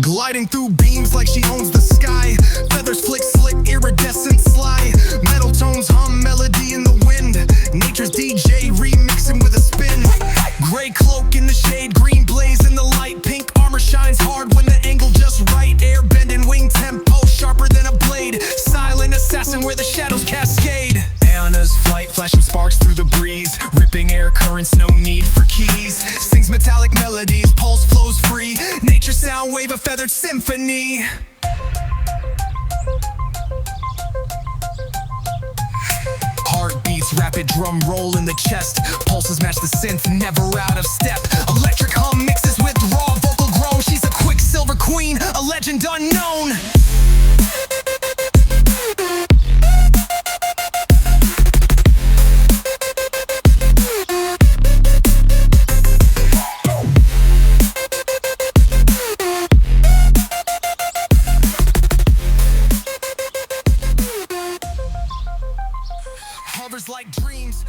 gliding through beams like she owns the sky. Feathers flick slick, iridescent sly. Metal tones hum melody in the wind. Nature's DJ remixing with a spin. Gray cloak in the shade, green blaze in the light. Pink armor shines hard when the angle just right. Air bending, wing tempo sharper than a blade. Silent assassin where the shadows cascade. Anna's flight, flashing sparks through the breeze. Ripping air currents, no need for keys. Sings metallic melodies, pulse flows free. Nature sound wave, a feathered symphony. Heartbeats, rapid drum roll in the chest. Pulses match the synth, never out of step. Electric hum mixes with raw vocal groan. She's a quicksilver queen, a legend unknown. Hovers like dreams.